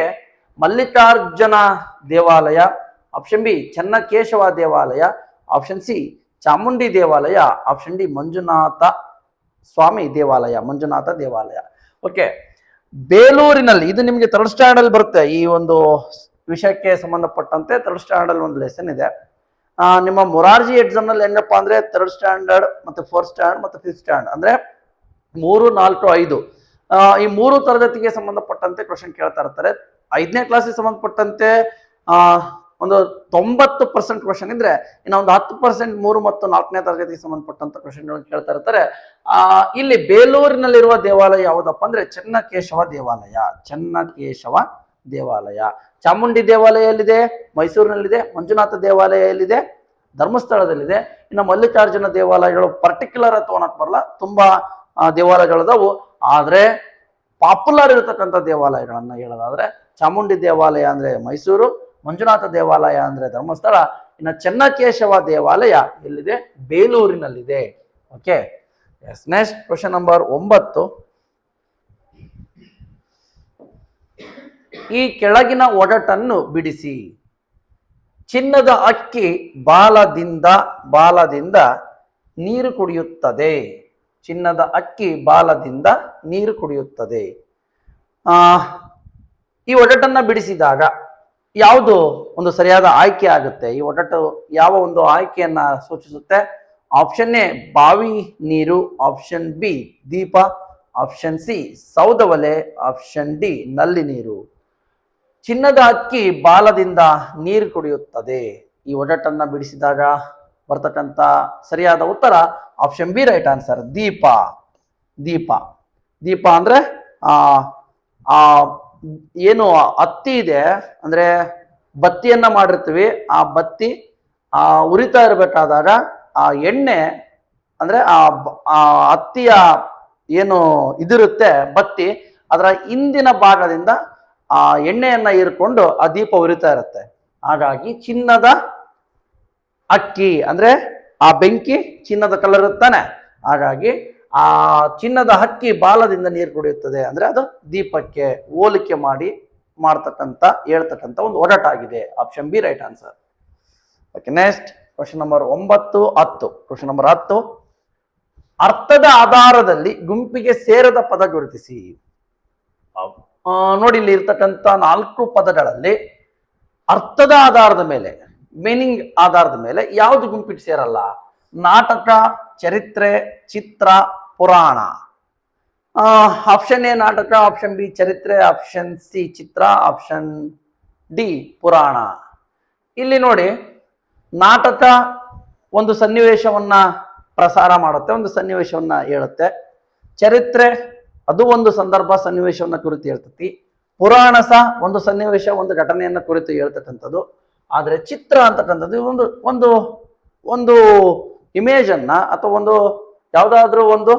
ಮಲ್ಲಿಕಾರ್ಜುನ ದೇವಾಲಯ, ಆಪ್ಷನ್ ಬಿ ಚನ್ನಕೇಶವ ದೇವಾಲಯ, ಆಪ್ಷನ್ ಸಿ ಚಾಮುಂಡಿ ದೇವಾಲಯ, ಆಪ್ಷನ್ ಡಿ ಮಂಜುನಾಥ ಸ್ವಾಮಿ ದೇವಾಲಯ, ಮಂಜುನಾಥ ದೇವಾಲಯ. ಓಕೆ, ಬೇಲೂರಿನಲ್ಲಿ ಇದು ನಿಮಗೆ ಥರ್ಡ್ ಸ್ಟ್ಯಾಂಡರ್ಡ್ ಅಲ್ಲಿ ಬರುತ್ತೆ. ಈ ಒಂದು ವಿಷಯಕ್ಕೆ ಸಂಬಂಧಪಟ್ಟಂತೆ ಥರ್ಡ್ ಸ್ಟ್ಯಾಂಡರ್ಡ್ ಒಂದು ಲೆಸನ್ ಇದೆ. ನಿಮ್ಮ ಮೊರಾರ್ಜಿ ಎಕ್ಸಾಮ್ ನಲ್ಲಿ ಹೆಂಗಪ್ಪ ಅಂದ್ರೆ ಥರ್ಡ್ ಸ್ಟ್ಯಾಂಡರ್ಡ್ ಮತ್ತೆ ಫೋರ್ತ್ ಸ್ಟ್ಯಾಂಡರ್ಡ್ ಮತ್ತೆ ಫಿಫ್ತ್ ಸ್ಟ್ಯಾಂಡರ್ಡ್ ಅಂದ್ರೆ 3, 4, 5 ಈ 3 ತರಗತಿಗೆ ಸಂಬಂಧಪಟ್ಟಂತೆ ಕ್ವಶನ್ ಕೇಳ್ತಾ ಇರ್ತಾರೆ. 5ನೇ ಕ್ಲಾಸಿಗೆ ಸಂಬಂಧಪಟ್ಟಂತೆ ಒಂದು 90% ಕ್ವಶನ್ ಇದ್ರೆ ಇನ್ನು ಒಂದು 10% 3 ಮತ್ತು 4ನೇ ತರಗತಿಗೆ ಸಂಬಂಧಪಟ್ಟಂತ ಕ್ವಶನ್ಗಳನ್ನು ಕೇಳ್ತಾ ಇರ್ತಾರೆ. ಇಲ್ಲಿ ಬೇಲೂರಿನಲ್ಲಿರುವ ದೇವಾಲಯ ಯಾವುದಪ್ಪ ಅಂದ್ರೆ ಚನ್ನಕೇಶವ ದೇವಾಲಯ. ಚನ್ನಕೇಶವ ದೇವಾಲಯ. ಚಾಮುಂಡಿ ದೇವಾಲಯ ಎಲ್ಲಿದೆ? ಮೈಸೂರಿನಲ್ಲಿದೆ. ಮಂಜುನಾಥ ದೇವಾಲಯ ಎಲ್ಲಿದೆ? ಧರ್ಮಸ್ಥಳದಲ್ಲಿದೆ. ಇನ್ನು ಮಲ್ಲಿಕಾರ್ಜುನ ದೇವಾಲಯಗಳು ಪರ್ಟಿಕ್ಯುಲರ್ ತಗೊಳಕ್ ಬರಲ್ಲ, ತುಂಬಾ ದೇವಾಲಯಗಳದಾವು. ಆದ್ರೆ ಪಾಪ್ಯುಲರ್ ಇರತಕ್ಕಂಥ ದೇವಾಲಯಗಳನ್ನ ಹೇಳೋದಾದ್ರೆ ಚಾಮುಂಡಿ ದೇವಾಲಯ ಅಂದ್ರೆ ಮೈಸೂರು, ಮಂಜುನಾಥ ದೇವಾಲಯ ಅಂದ್ರೆ ಧರ್ಮಸ್ಥಳ, ಇನ್ನು ಚನ್ನಕೇಶವ ದೇವಾಲಯ ಎಲ್ಲಿದೆ? ಬೇಲೂರಿನಲ್ಲಿದೆ. Okay, next question number 9. ಈ ಕೆಳಗಿನ ಒಗಟನ್ನು ಬಿಡಿಸಿ. ಚಿನ್ನದ ಅಕ್ಕಿ ಬಾಲದಿಂದ ನೀರು ಕುಡಿಯುತ್ತದೆ. ಚಿನ್ನದ ಅಕ್ಕಿ ಬಾಲದಿಂದ ನೀರು ಕುಡಿಯುತ್ತದೆ. ಈ ಒಗಟನ್ನ ಬಿಡಿಸಿದಾಗ ಯಾವುದು ಒಂದು ಸರಿಯಾದ ಆಯ್ಕೆ ಆಗುತ್ತೆ? ಈ ಒಗಟು ಯಾವ ಒಂದು ಆಯ್ಕೆಯನ್ನ ಸೂಚಿಸುತ್ತೆ? ಆಪ್ಷನ್ ಎ ಬಾವಿ ನೀರು, ಆಪ್ಷನ್ ಬಿ ದೀಪ, ಆಪ್ಷನ್ ಸಿ ಸೌದೆ ಒಲೆ, ಆಪ್ಷನ್ ಡಿ ನಲ್ಲಿ ನೀರು. ಚಿನ್ನದ ಹಕ್ಕಿ ಬಾಲದಿಂದ ನೀರು ಕುಡಿಯುತ್ತದೆ. ಈ ಒಡಟನ್ನ ಬಿಡಿಸಿದಾಗ ಬರ್ತಕ್ಕಂಥ ಸರಿಯಾದ ಉತ್ತರ ಆಪ್ಷನ್ ಬಿ ರೈಟ್ ಆನ್ಸರ್, ದೀಪ. ದೀಪ ದೀಪ ಅಂದ್ರೆ ಆ ಏನು ಹತ್ತಿ ಇದೆ ಅಂದ್ರೆ ಬತ್ತಿಯನ್ನ ಮಾಡಿರ್ತೀವಿ, ಆ ಬತ್ತಿ ಉರಿತಾ ಇರಬೇಕಾದಾಗ ಆ ಎಣ್ಣೆ ಅಂದ್ರೆ ಆ ಹತ್ತಿಯ ಏನು ಇದಿರುತ್ತೆ ಬತ್ತಿ, ಅದರ ಹಿಂದಿನ ಭಾಗದಿಂದ ಆ ಎಣ್ಣೆಯನ್ನ ಹೀರ್ಕೊಂಡು ಆ ದೀಪ ಉರಿತಾ ಇರುತ್ತೆ. ಹಾಗಾಗಿ ಚಿನ್ನದ ಅಕ್ಕಿ ಅಂದ್ರೆ ಆ ಬೆಂಕಿ ಚಿನ್ನದ ಕಲರ್ ಇರ್ತಾನೆ, ಹಾಗಾಗಿ ಆ ಚಿನ್ನದ ಹಕ್ಕಿ ಬಾಲದಿಂದ ನೀರು ಕುಡಿಯುತ್ತದೆ ಅಂದ್ರೆ ಅದು ದೀಪಕ್ಕೆ ಹೋಲಿಕೆ ಮಾಡಿ ಹೇಳ್ತಕ್ಕಂಥ ಒಂದು ಒಡಟಾಗಿದೆ. Option B right answer. Okay, next question number 9-10. Question number 10, ಅರ್ಥದ ಆಧಾರದಲ್ಲಿ ಗುಂಪಿಗೆ ಸೇರದ ಪದ ಗುರುತಿಸಿ. ನೋಡಿ, ಇಲ್ಲಿ ಇರ್ತಕ್ಕಂಥ 4 ಪದಗಳಲ್ಲಿ ಅರ್ಥದ ಆಧಾರದ ಮೇಲೆ, ಮೀನಿಂಗ್ ಆಧಾರದ ಮೇಲೆ ಯಾವುದು ಗುಂಪಿಗೆ ಸೇರಲ್ಲ? ನಾಟಕ, ಚರಿತ್ರೆ, ಚಿತ್ರ, ಪುರಾಣ. ಆಪ್ಷನ್ ಎ ನಾಟಕ, ಆಪ್ಷನ್ ಬಿ ಚರಿತ್ರೆ, ಆಪ್ಷನ್ ಸಿ ಚಿತ್ರ, ಆಪ್ಷನ್ ಡಿ ಪುರಾಣ. ಇಲ್ಲಿ ನೋಡಿ, ನಾಟಕ ಒಂದು ಸನ್ನಿವೇಶವನ್ನ ಪ್ರಸಾರ ಮಾಡುತ್ತೆ, ಒಂದು ಸನ್ನಿವೇಶವನ್ನ ಹೇಳುತ್ತೆ. ಚರಿತ್ರೆ ಅದು ಒಂದು ಸಂದರ್ಭ ಸನ್ನಿವೇಶವನ್ನ ಕುರಿತು ಹೇಳ್ತತಿ. ಪುರಾಣ ಸಹ ಒಂದು ಸನ್ನಿವೇಶ, ಒಂದು ಘಟನೆಯನ್ನ ಕುರಿತು ಹೇಳ್ತಕ್ಕಂಥದ್ದು. ಆದ್ರೆ ಚಿತ್ರ ಅಂತಕ್ಕಂಥದ್ದು ಒಂದು ಒಂದು ಒಂದು ಇಮೇಜ್ ಅನ್ನ ಅಥವಾ ಒಂದು ಯಾವುದಾದ್ರೂ ಒಂದು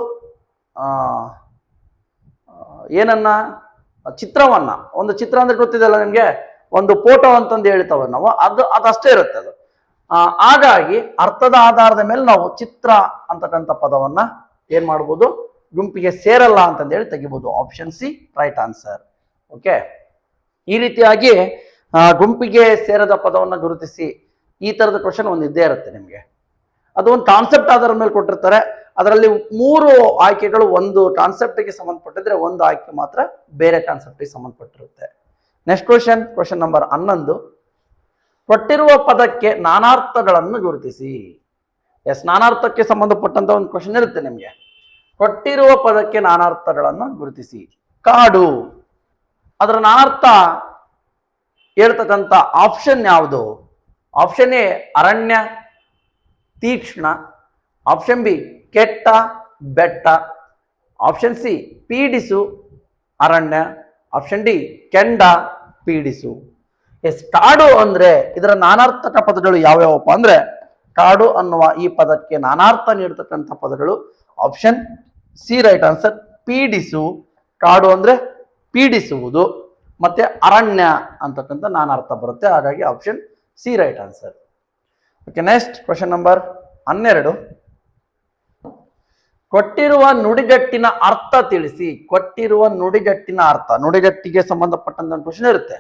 ಏನನ್ನ ಚಿತ್ರವನ್ನ, ಒಂದು ಚಿತ್ರ ಅಂದ್ರೆ ಗೊತ್ತಿದೆಯಲ್ಲ ನಿಮ್ಗೆ, ಒಂದು ಫೋಟೋ ಅಂತಂದು ಹೇಳ್ತಾವ ನಾವು, ಅದಷ್ಟೇ ಇರುತ್ತೆ ಅದು. ಹಾಗಾಗಿ ಅರ್ಥದ ಆಧಾರದ ಮೇಲೆ ನಾವು ಚಿತ್ರ ಅಂತಕ್ಕಂಥ ಪದವನ್ನ ಏನ್ ಮಾಡ್ಬೋದು, ಗುಂಪಿಗೆ ಸೇರಲ್ಲ ಅಂತಂದು ಹೇಳಿ ತೆಗಿಬಹುದು. Option C right answer. Okay, ಈ ರೀತಿಯಾಗಿ ಗುಂಪಿಗೆ ಸೇರದ ಪದವನ್ನ ಗುರುತಿಸಿ ಈ ತರದ ಕ್ವಶನ್ ಒಂದು ಇದ್ದೇ ಇರುತ್ತೆ ನಿಮ್ಗೆ. ಅದು ಒಂದು ಕಾನ್ಸೆಪ್ಟ್ ಆಧಾರದ ಮೇಲೆ ಕೊಟ್ಟಿರ್ತಾರೆ. ಅದರಲ್ಲಿ 3 ಆಯ್ಕೆಗಳು ಒಂದು ಕಾನ್ಸೆಪ್ಟ್ಗೆ ಸಂಬಂಧಪಟ್ಟಿದ್ರೆ, ಒಂದು ಆಯ್ಕೆ ಮಾತ್ರ ಬೇರೆ ಕಾನ್ಸೆಪ್ಟ್ಗೆ ಸಂಬಂಧಪಟ್ಟಿರುತ್ತೆ. ನೆಕ್ಸ್ಟ್ ಕ್ವಶನ್ ನಂಬರ್ 11, ಕೊಟ್ಟಿರುವ ಪದಕ್ಕೆ ನಾನಾರ್ಥಗಳನ್ನು ಗುರುತಿಸಿ. ನಾನಾರ್ಥಕ್ಕೆ ಸಂಬಂಧಪಟ್ಟಂತ ಒಂದು ಕ್ವಶನ್ ಇರುತ್ತೆ ನಿಮ್ಗೆ. ಕೊಟ್ಟಿರುವ ಪದಕ್ಕೆ ನಾನಾರ್ಥಗಳನ್ನು ಗುರುತಿಸಿ. ಕಾಡು, ಅದರ ನಾನಾರ್ಥ ಹೇಳ್ತಕ್ಕಂಥ ಆಪ್ಷನ್ ಯಾವುದು? ಆಪ್ಷನ್ ಎ ಅರಣ್ಯ, ತೀಕ್ಷ್ಣ. ಆಪ್ಷನ್ ಬಿ ಕೆಟ್ಟ, ಬೆಟ್ಟ. ಆಪ್ಷನ್ ಸಿ ಪೀಡಿಸು, ಅರಣ್ಯ. ಆಪ್ಷನ್ ಡಿ ಕೆಂಡ, ಪೀಡಿಸು. ಕಾಡು ಅಂದ್ರೆ ಇದರ ನಾನಾರ್ಥಕ ಪದಗಳು ಯಾವ್ಯಾವಪ್ಪ ಅಂದ್ರೆ, ಕಾಡು ಅನ್ನುವ ಈ ಪದಕ್ಕೆ ನಾನಾರ್ಥ ನೀಡ್ತಕ್ಕಂಥ ಪದಗಳು ಆಪ್ಷನ್ ಸಿ ರೈಟ್ ಆನ್ಸರ್, ಪೀಡಿಸು. ಕಾಡು ಅಂದ್ರೆ ಪೀಡಿಸುವುದು, ಮತ್ತೆ ಅರಣ್ಯ ಅಂತಕ್ಕಂಥ ನಾನಾರ್ಥ ಬರುತ್ತೆ. ಹಾಗಾಗಿ option C right answer. Okay, next question number 12, ಕೊಟ್ಟಿರುವ ನುಡಿಗಟ್ಟಿನ ಅರ್ಥ ತಿಳಿಸಿ. ಕೊಟ್ಟಿರುವ ನುಡಿಗಟ್ಟಿನ ಅರ್ಥ, ನುಡಿಗಟ್ಟಿಗೆ ಸಂಬಂಧಪಟ್ಟಂತ ಕ್ವಶನ್ ಇರುತ್ತೆ.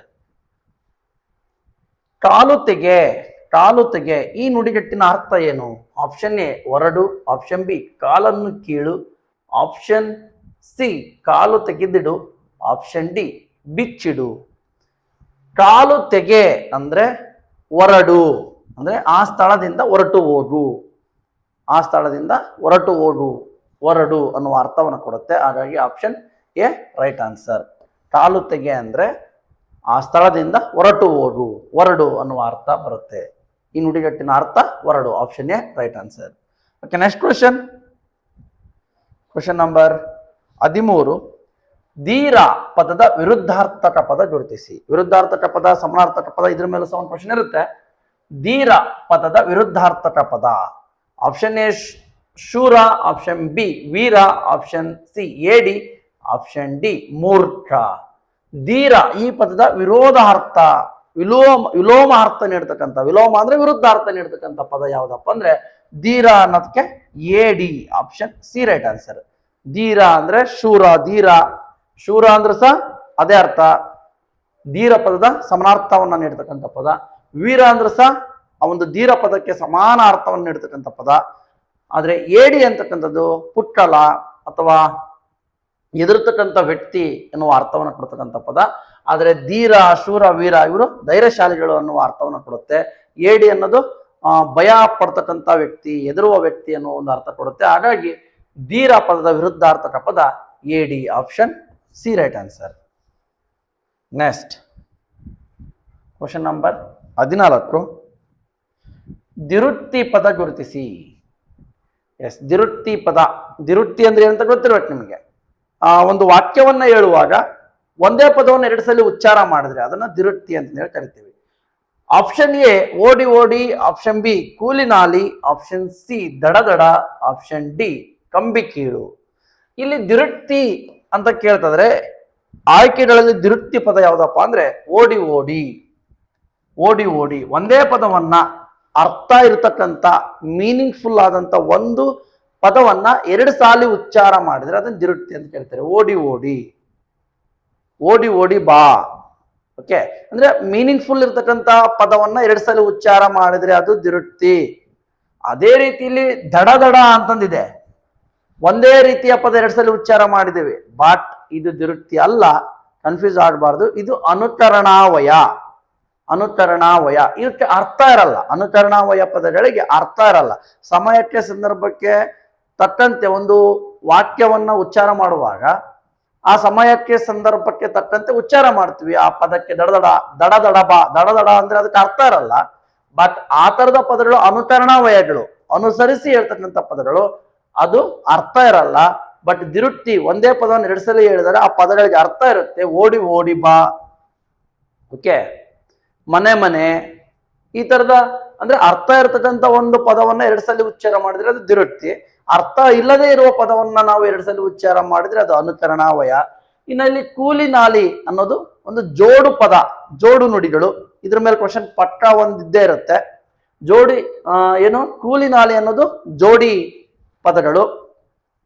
ಕಾಲು ತೆಗೆ ಈ ನುಡಿಗಟ್ಟಿನ ಅರ್ಥ ಏನು? ಆಪ್ಷನ್ ಎ ಹೊರಡು, ಆಪ್ಷನ್ ಬಿ ಕಾಲನ್ನು ಕೀಳು, ಆಪ್ಷನ್ ಸಿ ಕಾಲು ತೆಗೆದಿಡು, ಆಪ್ಷನ್ ಡಿ ಬಿಚ್ಚಿಡು. ಕಾಲು ತೆಗೆ ಅಂದ್ರೆ ಹೊರಡು, ಅಂದ್ರೆ ಆ ಸ್ಥಳದಿಂದ ಹೊರಟು ಹೋಗು, ಆ ಸ್ಥಳದಿಂದ ಹೊರಟು ಹೋಗು, ಹೊರಡು ಅನ್ನುವ ಅರ್ಥವನ್ನು ಕೊಡುತ್ತೆ. ಹಾಗಾಗಿ ಆಪ್ಷನ್ ಎ ರೈಟ್ ಆನ್ಸರ್. ಕಾಲು ತೆಗೆ ಅಂದ್ರೆ ಆ ಸ್ಥಳದಿಂದ ಹೊರಟು ಹೋಗು, ಹೊರಡು ಅನ್ನುವ ಅರ್ಥ ಬರುತ್ತೆ. ಈ ನುಡಿಗಟ್ಟಿನ ಅರ್ಥ ಹೊರಡು. Option A right answer. Okay, next question number 13, ಧೀರ ಪದದ ವಿರುದ್ಧಾರ್ಥಕ ಪದ ಗುರುತಿಸಿ. ವಿರುದ್ಧಾರ್ಥಕ ಪದ, ಸಮಾನಾರ್ಥಕ ಪದ, ಇದ್ರ ಮೇಲೆ ಸಹ ಒಂದು ಕ್ವಶನ್ ಇರುತ್ತೆ. ಧೀರ ಪದದ ವಿರುದ್ಧಾರ್ಥಕ ಪದ. ಆಪ್ಷನ್ ಎ ಶೂರ, ಆಪ್ಷನ್ ಬಿ ವೀರ, ಆಪ್ಷನ್ ಸಿ ಏಡಿ, ಆಪ್ಷನ್ ಡಿ ಮೂರ್ಖ. ಧೀರ ಈ ಪದದ ವಿರೋಧಾರ್ಥ, ವಿಲೋಮ ಅರ್ಥ ನೀಡ್ತಕ್ಕಂಥ, ವಿಲೋಮ ಅಂದ್ರೆ ವಿರುದ್ಧಾರ್ಥ ನೀಡ್ತಕ್ಕಂಥ ಪದ ಯಾವ್ದಪ್ಪ ಅಂದ್ರೆ ಧೀರ ಅನ್ನೋದಕ್ಕೆ ಏಡಿ. Option C right answer. ಧೀರ ಅಂದ್ರೆ ಶೂರ, ಶೂರ ಅಂದ್ರೆ ಸಹ ಅದೇ ಅರ್ಥ. ಧೀರ ಪದದ ಸಮಾನಾರ್ಥವನ್ನ ನೀಡ್ತಕ್ಕಂಥ ಪದ. ವೀರ ಅಂದ್ರೆ ಸಹ ಆ ಒಂದು ಧೀರ ಪದಕ್ಕೆ ಸಮಾನ ಅರ್ಥವನ್ನು ನೀಡ್ತಕ್ಕಂಥ ಪದ. ಆದ್ರೆ ಏಡಿ ಅಂತಕ್ಕಂಥದ್ದು ಪುಟ್ಟಳ ಅಥವಾ ಎದುರ್ತಕ್ಕಂಥ ವ್ಯಕ್ತಿ ಎನ್ನುವ ಅರ್ಥವನ್ನು ಕೊಡ್ತಕ್ಕಂಥ ಪದ. ಆದ್ರೆ ಧೀರ, ಶೂರ, ವೀರ ಇವರು ಧೈರ್ಯಶಾಲಿಗಳು ಅನ್ನುವ ಅರ್ಥವನ್ನು ಕೊಡುತ್ತೆ. ಏಡಿ ಅನ್ನೋದು ಭಯ ಪಡ್ತಕ್ಕಂಥ ವ್ಯಕ್ತಿ, ಎದುರುವ ವ್ಯಕ್ತಿ ಅನ್ನುವ ಒಂದು ಅರ್ಥ ಕೊಡುತ್ತೆ. ಹಾಗಾಗಿ ಧೀರ ಪದದ ವಿರುದ್ಧಾರ್ಥಕ ಪದ ಏಡಿ. Option C right answer. Next question number 14. ದಿರುಕ್ತಿ ಪದ ಗುರುತಿಸಿ. ಎಸ್, ದಿರುಕ್ತಿ ಪದ. ದಿರುಕ್ತಿ ಅಂದ್ರೆ ಏನಂತ ಗೊತ್ತಿರ್ಬೇಕು ನಿಮಗೆ. ಒಂದು ವಾಕ್ಯವನ್ನ ಹೇಳುವಾಗ ಒಂದೇ ಪದವನ್ನು ಎರಡು ಸಲ ಉಚ್ಚಾರ ಮಾಡಿದ್ರೆ ಅದನ್ನ ದಿರುಕ್ತಿ ಅಂತ ಹೇಳಿ ಕರಿತೀವಿ. ಆಪ್ಷನ್ ಎ ಓಡಿ ಓಡಿ, ಆಪ್ಷನ್ ಬಿ ಕೂಲಿ ನಾಲಿ, ಆಪ್ಷನ್ ಸಿ ದಡ ದಡ, ಆಪ್ಷನ್ ಡಿ ಕಂಬಿ ಕೀಳು. ಇಲ್ಲಿ ದಿರುಕ್ತಿ ಅಂತ ಕೇಳ್ತದ್ರೆ ಆಯ್ಕೆಗಳಲ್ಲಿ ದಿರುಕ್ತಿ ಪದ ಯಾವ್ದಪ್ಪ ಅಂದ್ರೆ ಓಡಿ ಓಡಿ. ಓಡಿ ಓಡಿ ಒಂದೇ ಪದವನ್ನ ಅರ್ಥ ಇರತಕ್ಕಂತ ಮೀನಿಂಗ್ಫುಲ್ ಆದಂತ ಒಂದು ಪದವನ್ನ ಎರಡು ಸಾಲಿ ಉಚ್ಚಾರ ಮಾಡಿದ್ರೆ ಅದನ್ನ ದಿರುಕ್ತಿ ಅಂತ ಕೇಳ್ತಾರೆ. ಓಡಿ ಓಡಿ, ಓಡಿ ಓಡಿ ಬಾ. ಓಕೆ, ಅಂದ್ರೆ ಮೀನಿಂಗ್ಫುಲ್ ಇರ್ತಕ್ಕಂತ ಪದವನ್ನ ಎರಡು ಸಲ ಉಚ್ಚಾರ ಮಾಡಿದ್ರೆ ಅದು ದಿರುಕ್ತಿ. ಅದೇ ರೀತಿಯಲ್ಲಿ ದಡ ದಡ ಅಂತಂದಿದೆ, ಒಂದೇ ರೀತಿಯ ಪದ ಎರಡು ಸಲ ಉಚ್ಚಾರ ಮಾಡಿದ್ದೇವೆ, ಬಟ್ ಇದು ದಿರುಕ್ತಿ ಅಲ್ಲ, ಕನ್ಫ್ಯೂಸ್ ಆಗಬಾರ್ದು. ಇದು ಅನುಕರಣಾವಯ. ಅನುಕರಣಾವಯ ಇದಕ್ಕೆ ಅರ್ಥ ಇರಲ್ಲ. ಅನುಕರಣಾವಯ ಪದಗಳಿಗೆ ಅರ್ಥ ಇರಲ್ಲ. ಸಮಯಕ್ಕೆ ಸಂದರ್ಭಕ್ಕೆ ತಕ್ಕಂತೆ ಒಂದು ವಾಕ್ಯವನ್ನ ಉಚ್ಚಾರ ಮಾಡುವಾಗ ಆ ಸಮಯಕ್ಕೆ ಸಂದರ್ಭಕ್ಕೆ ತಕ್ಕಂತೆ ಉಚ್ಚಾರ ಮಾಡ್ತೀವಿ. ಆ ಪದಕ್ಕೆ ದಡ ದಡ, ದಡ ದಡ ಬಾ, ದಡ ದಡ ಅಂದ್ರೆ ಅದಕ್ಕೆ ಅರ್ಥ ಇರಲ್ಲ. ಬಟ್ ಆ ತರದ ಪದಗಳು ಅನುಕರಣಾವಯಗಳು, ಅನುಸರಿಸಿ ಹೇಳ್ತಕ್ಕಂಥ ಪದಗಳು, ಅದು ಅರ್ಥ ಇರಲ್ಲ. ಬಟ್ ದಿರುಕ್ತಿ ಒಂದೇ ಪದವನ್ನು ಎರಡು ಸಲ ಹೇಳಿದರೆ ಆ ಪದಗಳಿಗೆ ಅರ್ಥ ಇರುತ್ತೆ. ಓಡಿ ಓಡಿ ಬಾ, ಓಕೆ, ಮನೆ ಮನೆ, ಈ ತರದ ಅಂದ್ರೆ ಅರ್ಥ ಇರತಕ್ಕಂಥ ಒಂದು ಪದವನ್ನ ಎರಡು ಸಲ ಉಚ್ಚಾರ ಮಾಡಿದ್ರೆ ಅದು ದಿರುಕ್ತಿ. ಅರ್ಥ ಇಲ್ಲದೆ ಇರುವ ಪದವನ್ನ ನಾವು ಎರಡು ಸಲ ಉಚ್ಚಾರ ಮಾಡಿದ್ರೆ ಅದು ಅನುಕರಣಾವಯ. ಇನ್ನಲ್ಲಿ ಕೂಲಿ ನಾಲಿ ಅನ್ನೋದು ಒಂದು ಜೋಡು ಪದ, ಜೋಡು ನುಡಿಗಳು. ಇದ್ರ ಮೇಲೆ ಕ್ವಶನ್ ಪಕ್ಕ ಒಂದಿದ್ದೇ ಇರುತ್ತೆ. ಜೋಡಿ ಏನು ಕೂಲಿ ನಾಲಿ ಅನ್ನೋದು ಜೋಡಿ ಪದಗಳು.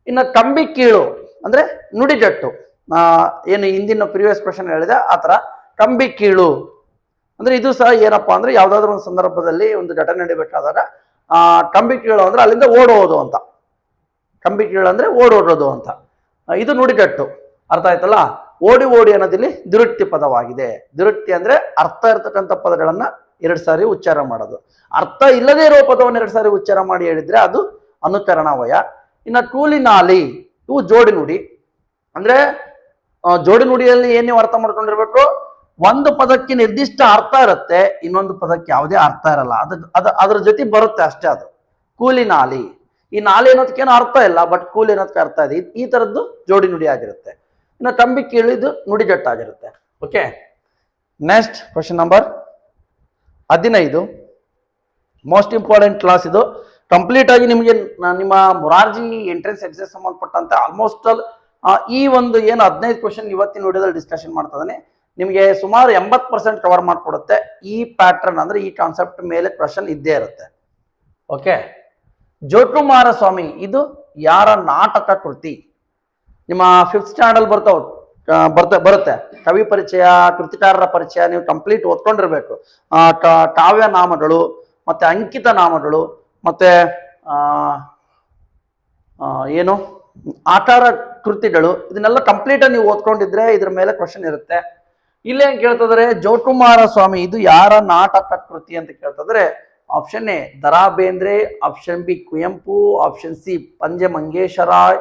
ಇನ್ನು ಕಂಬಿ ಕೀಳು ಅಂದ್ರೆ ನುಡಿಗಟ್ಟು. ಏನು ಹಿಂದಿನ ಪ್ರಿವಿಯಸ್ ಕ್ವಶನ್ ಹೇಳಿದೆ ಆ ತರ ಕಂಬಿ ಕೀಳು ಅಂದ್ರೆ ಇದು ಸಹ ಏನಪ್ಪಾ ಅಂದ್ರೆ ಯಾವ್ದಾದ್ರು ಒಂದು ಸಂದರ್ಭದಲ್ಲಿ ಒಂದು ಘಟನೆ ನಡಿಬೇಕಾದಾಗ ಕಂಬಿ ಕೀಳು ಅಂದ್ರೆ ಅಲ್ಲಿಂದ ಓಡೋದು ಅಂತ. ಕಂಬಿ ಕೀಳು ಅಂದ್ರೆ ಓಡೋಡೋದು ಅಂತ. ಇದು ನುಡಿಗಟ್ಟು, ಅರ್ಥ ಆಯ್ತಲ್ಲ. ಓಡಿ ಓಡಿ ಅನ್ನೋದಿಲ್ಲಿ ದಿರುಕ್ತಿ ಪದವಾಗಿದೆ. ದಿರುಕ್ತಿ ಅಂದ್ರೆ ಅರ್ಥ ಇರ್ತಕ್ಕಂಥ ಪದಗಳನ್ನ ಎರಡು ಸಾರಿ ಉಚ್ಚಾರ ಮಾಡೋದು. ಅರ್ಥ ಇಲ್ಲದೆ ಇರೋ ಪದವನ್ನು ಎರಡು ಸಾರಿ ಉಚ್ಚಾರ ಮಾಡಿ ಹೇಳಿದ್ರೆ ಅದು ಅನುಕರಣಾವಯ. ಇನ್ನು ಕೂಲಿ ನಾಲಿ ಇವು ಜೋಡಿ ನುಡಿ. ಅಂದ್ರೆ ಜೋಡಿ ನುಡಿಯಲ್ಲಿ ಏನ್ ನೀವು ಅರ್ಥ ಮಾಡ್ಕೊಂಡಿರ್ಬೇಕು, ಒಂದು ಪದಕ್ಕೆ ನಿರ್ದಿಷ್ಟ ಅರ್ಥ ಇರುತ್ತೆ, ಇನ್ನೊಂದು ಪದಕ್ಕೆ ಯಾವುದೇ ಅರ್ಥ ಇರಲ್ಲ. ಅದ್ರ ಜೊತೆ ಬರುತ್ತೆ ಅಷ್ಟೇ. ಅದು ಕೂಲಿ ನಾಲಿ. ಈ ನಾಲಿ ಅನ್ನೋದಕ್ಕೇನು ಅರ್ಥ ಇಲ್ಲ, ಬಟ್ ಕೂಲಿ ಅನ್ನೋದಕ್ಕೆ ಅರ್ಥ ಇದೆ. ಈ ತರದ್ದು ಜೋಡಿ ನುಡಿ ಆಗಿರುತ್ತೆ. ಇನ್ನು ಕಂಬಿ ಕೀಳಿದು ನುಡಿಗಟ್ಟಾಗಿರುತ್ತೆ. Okay, next question number 15. Most important class ಇದು. ಕಂಪ್ಲೀಟ್ ಆಗಿ ನಿಮಗೆ ನಿಮ್ಮ ಮೊರಾರ್ಜಿ ಎಂಟ್ರೆನ್ಸ್ ಎಕ್ಸಾಮ್ ಸಂಬಂಧಪಟ್ಟಂತೆ ಆಲ್ಮೋಸ್ಟ್ ಆಲ್ ಈ ಒಂದು ಏನು 15 ಕ್ವಶನ್ ಇವತ್ತಿನ ವಿಡಿಯೋದಲ್ಲಿ ಡಿಸ್ಕಷನ್ ಮಾಡ್ತಾ ಇದ್ದಾನೆ, ನಿಮಗೆ ಸುಮಾರು 80% ಕವರ್ ಮಾಡಿಕೊಡುತ್ತೆ. ಈ ಪ್ಯಾಟರ್ನ್ ಅಂದ್ರೆ ಈ ಕಾನ್ಸೆಪ್ಟ್ ಮೇಲೆ ಕ್ವಶನ್ ಇದ್ದೇ ಇರುತ್ತೆ. ಓಕೆ, ಜೋಕುಮಾರ ಸ್ವಾಮಿ ಇದು ಯಾರ ನಾಟಕ ಕೃತಿ? ನಿಮ್ಮ 5th ಸ್ಟ್ಯಾಂಡರ್ಡ್ ಬರುತ್ತೆ. ಕವಿ ಪರಿಚಯ, ಕೃತಿಕಾರರ ಪರಿಚಯ ನೀವು ಕಂಪ್ಲೀಟ್ ಓದ್ಕೊಂಡಿರ್ಬೇಕು. ಕಾವ್ಯ ನಾಮಗಳು, ಮತ್ತೆ ಅಂಕಿತ ನಾಮಗಳು, ಮತ್ತೆ ಏನು ಆಕಾರ ಕೃತಿಗಳು, ಇದನ್ನೆಲ್ಲ ಕಂಪ್ಲೀಟ್ ನೀವು ಓದ್ಕೊಂಡಿದ್ರೆ ಇದ್ರ ಮೇಲೆ ಕ್ವಶನ್ ಇರುತ್ತೆ. ಇಲ್ಲೇನ್ ಕೇಳ್ತದ್ರೆ ಜೋಕುಮಾರ ಸ್ವಾಮಿ ಇದು ಯಾರ ನಾಟಕ ಕೃತಿ ಅಂತ ಕೇಳ್ತದ್ರೆ option A Da Ra Bendre, option B Kuvempu, option C Panje Mangeshrai,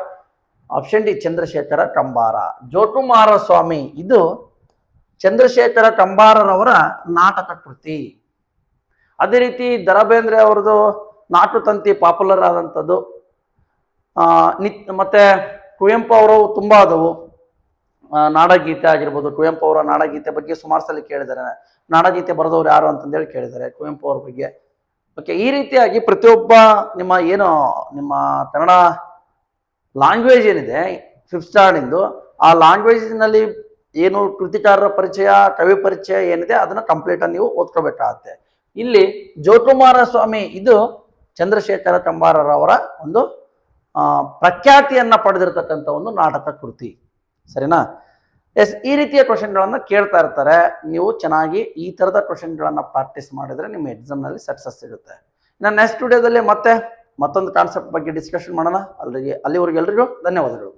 option D Chandrashekhara Kambara. Jokumara Swamy ಇದು ಚಂದ್ರಶೇಖರ ಕಂಬಾರರವರ ನಾಟಕ ಕೃತಿ. ಅದೇ ರೀತಿ ದರಾ ಬೇಂದ್ರೆ ಅವರದು ನಾಟು ತಂತಿ ಪಾಪ್ಯುಲರ್ ಆದಂಥದ್ದು. ಮತ್ತೆ ಕುವೆಂಪು ಅವರು ತುಂಬಾ ಆದವು. ನಾಡಗೀತೆ ಆಗಿರ್ಬೋದು, ಕುವೆಂಪು ಅವರ ನಾಡಗೀತೆ ಬಗ್ಗೆ ಸುಮಾರು ಸಲ ಕೇಳಿದ್ದಾರೆ. ನಾಡಗೀತೆ ಬರೆದವ್ರು ಯಾರು ಅಂತಂದೇಳಿ ಕೇಳಿದ್ದಾರೆ ಕುವೆಂಪು ಅವ್ರ ಬಗ್ಗೆ. ಓಕೆ, ಈ ರೀತಿಯಾಗಿ ಪ್ರತಿಯೊಬ್ಬ ನಿಮ್ಮ ಕನ್ನಡ ಲ್ಯಾಂಗ್ವೇಜ್ ಏನಿದೆ 5th ಸ್ಟ್ಯಾಂಡರ್ಡ್ ಆ ಲ್ಯಾಂಗ್ವೇಜ್ನಲ್ಲಿ ಏನು ಕೃತಿಕಾರರ ಪರಿಚಯ, ಕವಿ ಪರಿಚಯ ಏನಿದೆ ಅದನ್ನ ಕಂಪ್ಲೀಟ್ ಆಗಿ ನೀವು ಓದ್ಕೋಬೇಕಾಗತ್ತೆ. ಇಲ್ಲಿ ಜೋಕುಮಾರ ಸ್ವಾಮಿ ಇದು ಚಂದ್ರಶೇಖರ ಕಂಬಾರರವರ ಒಂದು ಪ್ರಖ್ಯಾತಿಯನ್ನ ಪಡೆದಿರತಕ್ಕಂಥ ಒಂದು ನಾಟಕ ಕೃತಿ. ಸರಿನಾ? ಎಸ್, ಈ ರೀತಿಯ ಕ್ವಶನ್ಗಳನ್ನ ಕೇಳ್ತಾ ಇರ್ತಾರೆ. ನೀವು ಚೆನ್ನಾಗಿ ಈ ತರದ ಕ್ವಶನ್ಗಳನ್ನ ಪ್ರಾಕ್ಟೀಸ್ ಮಾಡಿದ್ರೆ ನಿಮ್ಮ ಎಕ್ಸಾಮ್ನಲ್ಲಿ ಸಕ್ಸಸ್ ಸಿಗುತ್ತೆ. ಇನ್ನು ನೆಕ್ಸ್ಟ್ ವಿಡಿಯೋದಲ್ಲಿ ಮತ್ತೊಂದು ಕಾನ್ಸೆಪ್ಟ್ ಬಗ್ಗೆ ಡಿಸ್ಕಷನ್ ಮಾಡೋಣ. ಅಲ್ಲಿವರೆಗೆ ಎಲ್ರಿಗೂ ಧನ್ಯವಾದಗಳು.